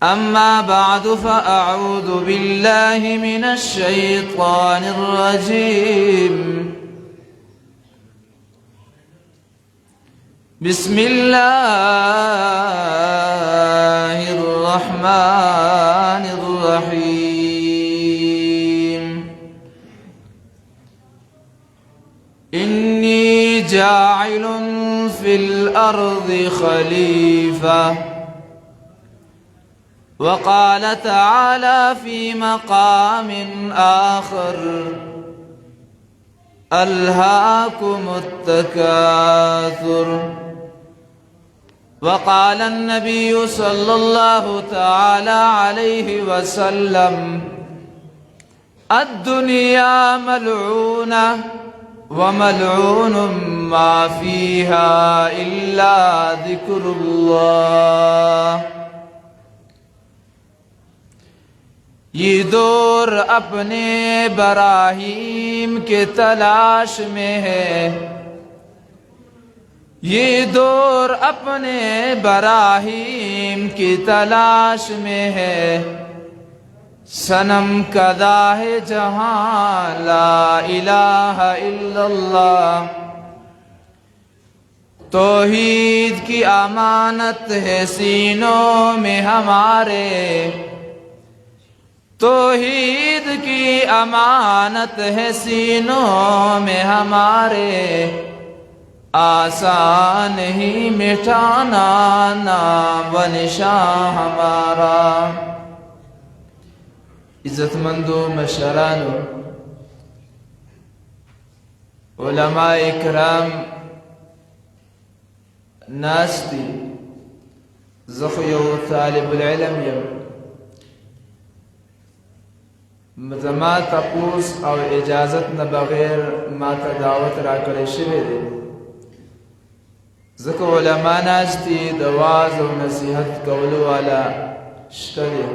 أما بعد فأعوذ بالله من الشيطان الرجيم. بسم الله الرحمن الرحيم. إني جاعل في الأرض خليفة. وقال تعالى في مقام آخر: ألهاكم التكاثر. وقال النبي صلى الله تعالى عليه وسلم: الدنيا ملعونة وملعون ما فيها إلا ذكر الله. ये दौर अपने बराहीम के तलाश में है, ये दौर अपने बराहीम की तलाश में है। सनम कदा है जहां ला इलाहा इल्लल्लाह। तौहीद की अमानत है सीनों में हमारे, तौहीद की अमानत है सीनों में हमारे। आसान ही मिटाना नाम व निशान हमारा। इज्जतमंदो मशरानो, उलमाए इकराम नास्ती ज़ख़्यो तालिबुल इल्म यम। ज़मा तपूस और इजाज़त न बगैर माता दावत रा करे शवे दे। ज़को उलमा नास्ती दवाज़ और नसीहत कौलो वाला शतरे।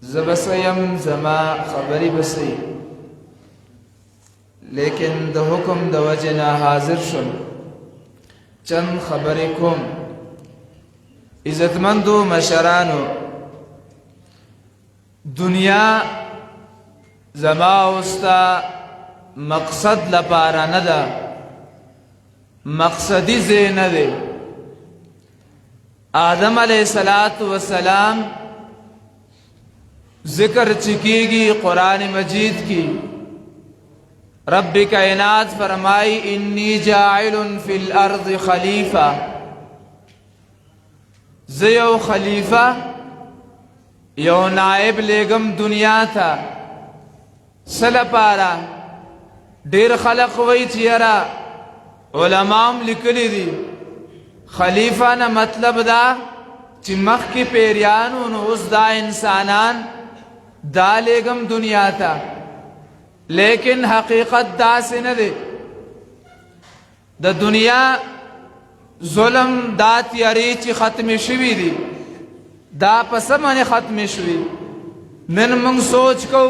ज़बसयम ज़मा खबरी बसी, लेकिन द हुक्म द वजना हाजिर शुन चंद खबरी कुम। इज़्ज़तमंदो मशरानो, दुनिया ज़मा उस्ता मकसद लपारा नदा, मकसदी जे नदे। आदम अलैहिस्सलातु वस्सलाम जिक्र चिकीगी कुरान मजीद की। रब्बी कायनात फरमाई: इन्नी जाइलुन फिल अर्द खलीफा। ज़यो खलीफा यो नायब लेगम दुनिया था। सलपारा डेर खलक वही चियरा उलमाम लिखली दी। खलीफा न मतलब दा चिमख की पेरियान उस दा इंसानान दा लेगम दुनिया था, लेकिन हकीकत दा से न दे। द दुनिया जुल्म दा त्यारी ची खत्म शिवी दी, दा पसमने खत्म शुई। नन मंग सोच को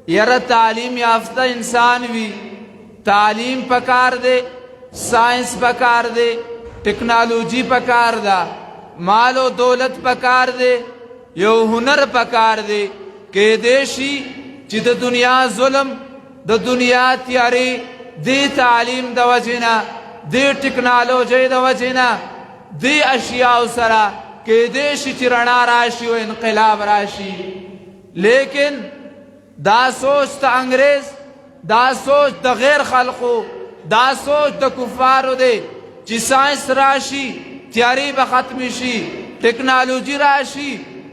यरा तालीम याफ्ता इंसान भी तालीम पकार दे, साइंस पकार दे, टेक्नोलॉजी पकार दा, मालो दौलत पकार दे, यो हुनर पकार दे के देशी जिद दुनिया जुल्म द दुनिया त्यारी दे तालीम द वजना दे टेक्नोलॉजी द वजना दे अशिया सरा के देश चिरणा राशि व इनकलाब राशि। लेकिन दा सोच द अंग्रेज, दा सोच द गैर खल्को, दा सोच द कुफार दे चि साइंस राशि त्यारी ब खत्मशी, टेक्नोलॉजी राशि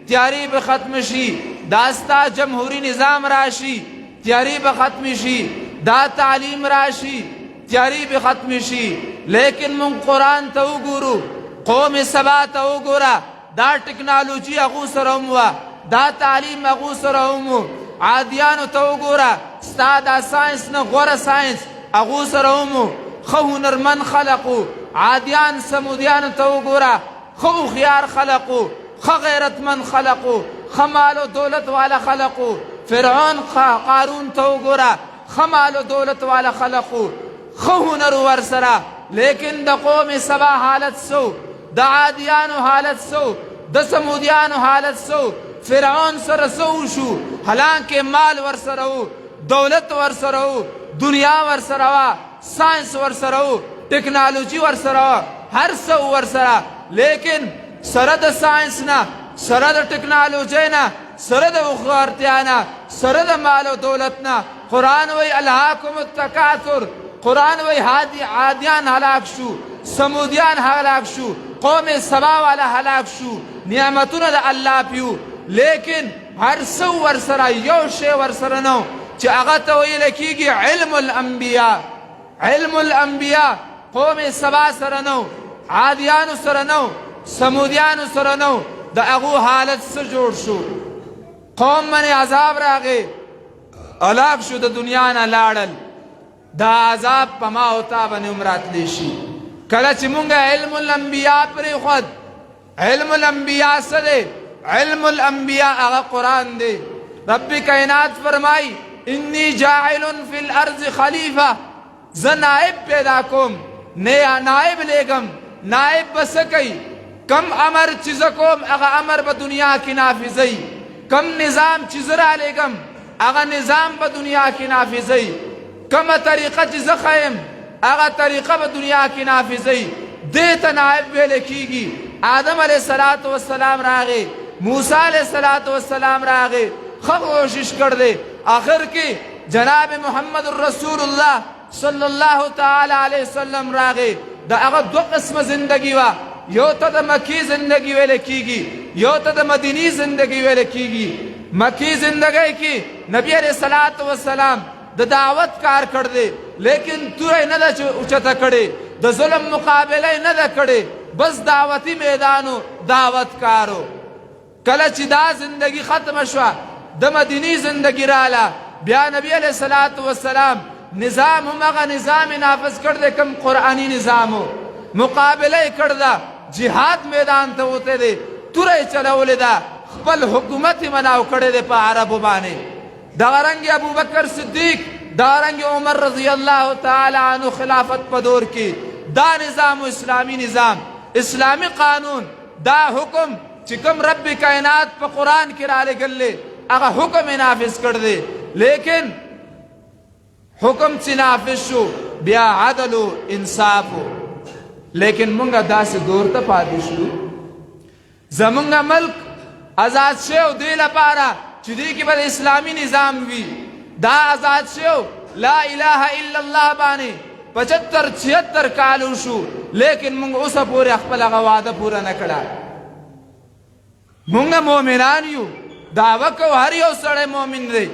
त्यारी ब खत्मशी, दास्ता जमहूरी निज़ाम राशि त्यारी ब खत्मशी, दा तालीम राशि त्यारी ब खत्मशी। लेकिन मुंग कुरान तो गुरु कौम सबा तो गोरा दा टेक्नोलॉजी अगू सरमुआ, दा तालीम अगू सरमु। आदियान तो गोरा स्तादा साइंस न गोरा साइंस अगू सरमु। खो हुनरमन खलकू आदियान समुदियान तो गोरा खो खियार खलकू, खो गैरतमंद खलकू, खमालो दौलत वाला खलकू। फिरौन कारून तो गोरा खमालो दौलत वाला खलकू, खो हुनर वरसरा। लेकिन द कौम सबा हालत सो, द आदियान हालत सो, د سمودیانو حالت سو فرعون سره سو شو حالانکه مال ور سره وو دولت ور سره وو دنیا ور سره وا ساينس ور سره وو ټیکنالوژي ور سره وا هر څه ور سره لیکن سره د ساينس نه سره د ټیکنالوژي نه سره د وخارتیا نه سره د مال او دولت نه قرآن وی الهاکم التکاثر قرآن وی عادیان هلاک شو سمودیان هلاک شو قوم سبا والا هلاک شو نعمتونه د الله پیو لیکن هر څه ور سره یو شی ور سره نو چې هغه ته ویل کېږي علم الانبیاء علم الانبیاء قوم سبا سره نو عادیانو سره نو سمودیانو سره نو د هغو حالت څه جوړ شو قوم من عذاب راغی هلاک شو د دنیا نه لاړل دا عذاب په ما او تا باندې هم راتلی شي کله چې مونږ علم الانبیاء پرېښود علم الانبیاء څه دی علم الانبیاء هغه قرآن دی رب کائنات فرمای انی جاعل فی الارض خلیفه زه نائب پیدا کوم نائب لیږم نائب به څه کوي کم امر چې زه کوم هغه امر به دنیا کې نافظوي کم نظام چې زه رالیږم هغه نظام به دنیا کې نافظوي کمه طریقه چې زه ښیم هغه طریقه به دنیا کې نافظوي دې ته نائب ویل کېږي آدم علیه الصلاة والسلام راغی موسی علیه الصلاة والسلام راغی ښه کوشش کړ دی آخر کې جناب محمد رسول الله صلی الله تعالی علیه وسلم راغی د هغه دو قسمه زندگی وه یو ته د مکی زندگی ویل کېږي یو ته د مدینی زندگی ویل کېږي مکی زندگی کې نبی علیه الصلاة والسلام د دعوت کار کړ دی لیکن توره نه ده اوچته کړې د ظلم مقابله نه ده کړې بس دعوتی میدانو دعوت کارو کله چې دا زندگی ختم شوه د مدینی زندگی راله بیا نبی علیه الصلاة والسلام نظام هم هغه نظام نافذ کړ دی کوم قرآني نظام و مقابله یې کړ ده جهاد میدان ته وتی دی توره یې چلولې ده خپل حکومت یې مناو کړی دی په عربو باندې دغه رنګې ابوبکر صدیق دغه رنګې عمر رضی الله تعالی عنه خلافت په دور کې دا نظام و اسلامی نظام اسلامی قانون دا حکم چې کوم رب کائنات په قرآن کې رالیږلی هغه حکم یې نافذ کړ دی لیکن حکم چې نافذ شو بیا عدل و انصاف و لیکن مونږ داسې دور ته پاتې شو زمونږ ملک آزاد شو دې لپاره چې دې کې به اسلامي نظام وي دا آزاد شو لا اله الا الله باندې 75-76 کالو شو لیکن مونږ اوسه پورې خپل هغه وعده پوره نه کړه مونږ مؤمنان یو دعوه کوو هر یو سړی مؤمن دی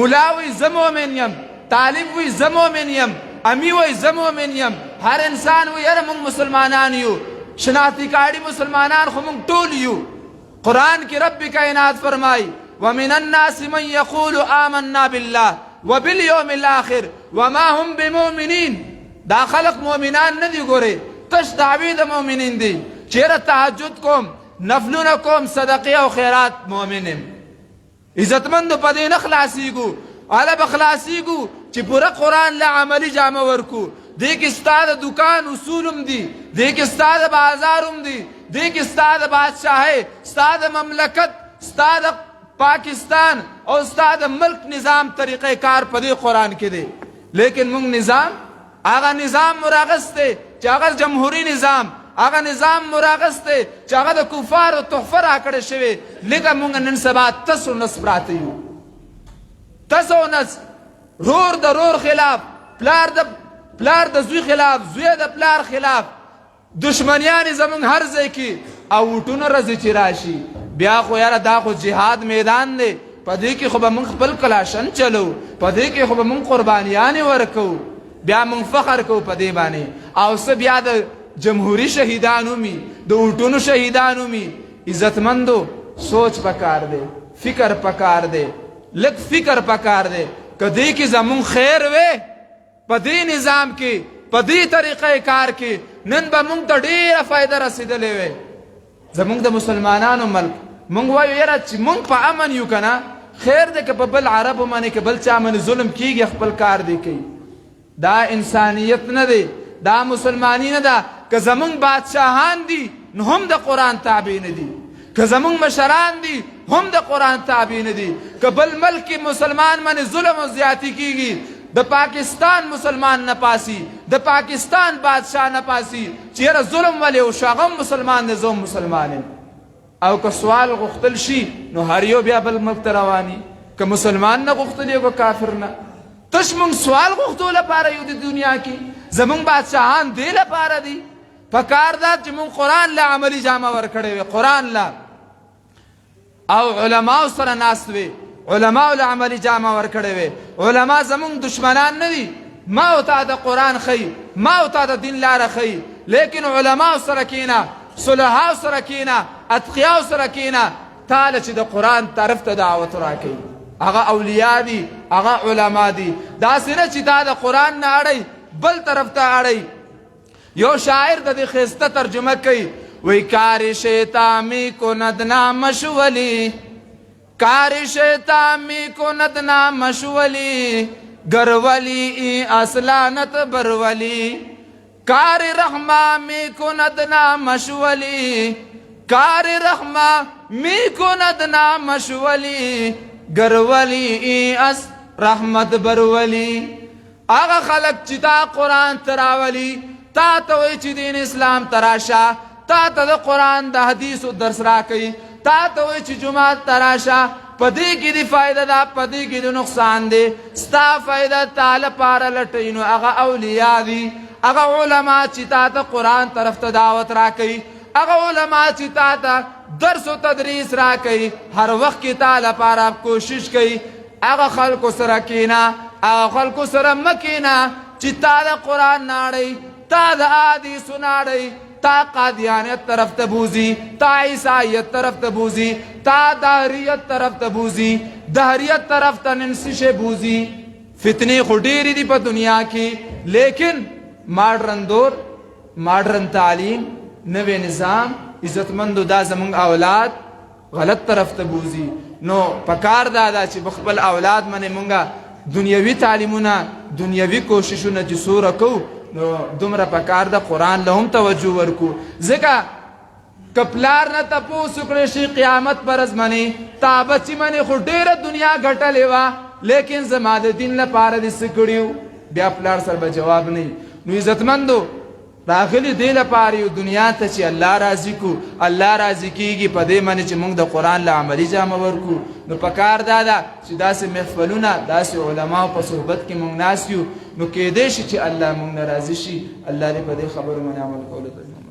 ملا وایي زه مؤمن یم طالب وایي زه مؤمن یم امی وایي زه مؤمن یم هر انسان وایي یاره مونږ مسلمانان یو شناختی کارډي مسلمانان خو مونږ ټول یو قرآن کې رب کائنات فرمایي ومن الناس من يقول آمنا بالله وباليوم الآخر وما هم بمؤمنين دا خلق مؤمنان نه دي ګورې تش دعوې د مؤمنین دي چیرې تهجد کوم نفلونه کوم صدقې او خیرات مؤمن یم عزتمندو په دې نه خلاصېږو هله به خلاصېږو چې پوره قرآن له عملي جامه ورکو دې کې ستا د دکان اصول هم دي دې کې ستا د بازار هم دي دې کې ستا د بادشاهۍ ستا د مملکت ستا د پاکستان او ستا د ملک نظام طریقه کار په دې قرآن کې دی لیکن مونږ نظام هغه نظام مراغستی چې هغه جمهوري نظام هغه نظام مراغستی چې هغه د کفارو تحفه راکړې شوې لکه مونږ نن سبا تس و نس پراته یو تس و نس رور د رور خلاف پلار د زوی خلاف زوی د پلار خلاف دشمنیانې زمونږ هر ځای کې او وټونه راځي چې راشي بیا خو یاره دا خو جهاد میدان دی په دې کې خو به مونږ خپل کلاشن چلو په دې کې خو به مونږ قربانیانې ورکوو بیا مونږ فخر کوو په دې باندې او څه بیا د جمهوري شهیدان ومي د وټونو شهیدان ومي عزتمندو سوچ پکار دی فکر پکار دی لږ فکر پکار دی که دې کې زمونږ خیر وی په دې نظام کې په دې طریقه کار کې نن به مونږ ته ډېره فایده رسېدلې وی زمونږ د مسلمانانو ملک مونږ وایو یاره چې مونږ په امن یو که نه خیر دی که په بل عربو باندې که بل چا باندې ظلم کېږي خپل کار دی کوي دا انسانیت نه دی دا مسلمانی نه ده که زمونږ بادشاهان دي نو هم د قرآن تابع نه دي که زمونږ مشران دي هم د قرآن تابع نه دي، که بل ملک کې مسلمان باندې ظلم او زیاتی کیږي د پاکستان مسلمان نه پاسي، د پاکستان بادشاہ نه پاسي چې یاره ظلم ولې وشو، هغه هم مسلمان دی زه هم مسلمان یم. او که سوال غوښتل شي نو هر یو بیا بل ملک ته رواني، که مسلمان نه غوښتل یو که کافر نه. تش مونږ سوال غوښتو لپاره یو د دنیا کې، زمونږ بادشاهان دې لپاره دي. پکار ده چې مونږ قرآن له عملي جامه ورکړې وي، قرآن له او علماو سره ناست وي، علماو له عملي جامه ورکړې وي. علما زمونږ دشمنان نه دي، ما او تا د قرآن ښیي، ما او تا د دین لاره ښیي، لیکن علماو سره کښېنه، صلحاو سره کښېنه، اتقیاو سره کښېنه، تاله چې د قرآن طرف ته دعوت راکوي. هغه اولیاء دي، هغه علما دي. داسې نه چې تا د قرآن نه اړئ بل طرف ته اړئ. یو شاعر د دې ښایسته ترجمه کوي، وی کار شیطان می کند نامشولی، کار شیطان می کند نامشولی، گرولی اصلانت برولی، کار رحمہ می کند نامشولی، کار رحمہ می کند نامشولی، گرولی اس رحمت برولی. آغا خلق چې تا قرآن تراولی، تا ته وایي چې دین اسلام تراشه، تا ته د قرآن د حدیثو درس راکوي، تا ته وایي چې جماعت تراشه، په دې کې دې فایده ده، په دې کې دې نقصان دی. ستا فایده تا لپاره لټوي نو هغه اولیاء دي، هغه علما چې تا ته قرآن طرف ته دعوت راکوي، هغه علما چې تا ته درس و تدریس راکوي، هر وخت کې تا لپاره کوشش کوي. هغه خلکو سره کښېنه، هغه خلکو سره مه کښېنه چې تا د قرآن نه اړئ، تا د حدیثو نه اړئ، تا قادیانیت طرف ته بوزي، تا عیسائیت طرف ته بوزي، تا دهریت طرف ته بوزي، دهریت طرف ته نن څه شی بوزي. فتنې خو ډېرې دي په دنیا کې، لیکن ماډرن دور، ماډرن تعلیم، نوی نظام، عزتمندو دا زمونږ اولاد غلط طرف ته بوزي. نو پکار دا ده چې خپل اولاد باندې مونږه دنیوي تعلیمونه، دنیوي کوششونه چې څومره کوو نو دومره پکار ده قرآن له هم توجه ورکو. ځکه که پلار نه تپوس وکړی شي قیامت په ورځ باندې تا بچي باندې خو ډېره دنیا ګټلې وه، لیکن زما د دین لپاره دې څه کړي وو، بیا پلار سره به جواب نه وي. نو عزتمندو راغلي دې لپاره یو دنیا ته چې الله راضي کو، الله راضي کېږي په دې باندې چې موږ د قرآن له عملي جامه ورکو. نو پکار دا ده چې داسې محفلونه، داسې علماو په صحبت کې موږ ناست یو، نو کېدی شي چې الله موږ نه راضي شي. الله دې په دې خبرو باندې عمل کولو ته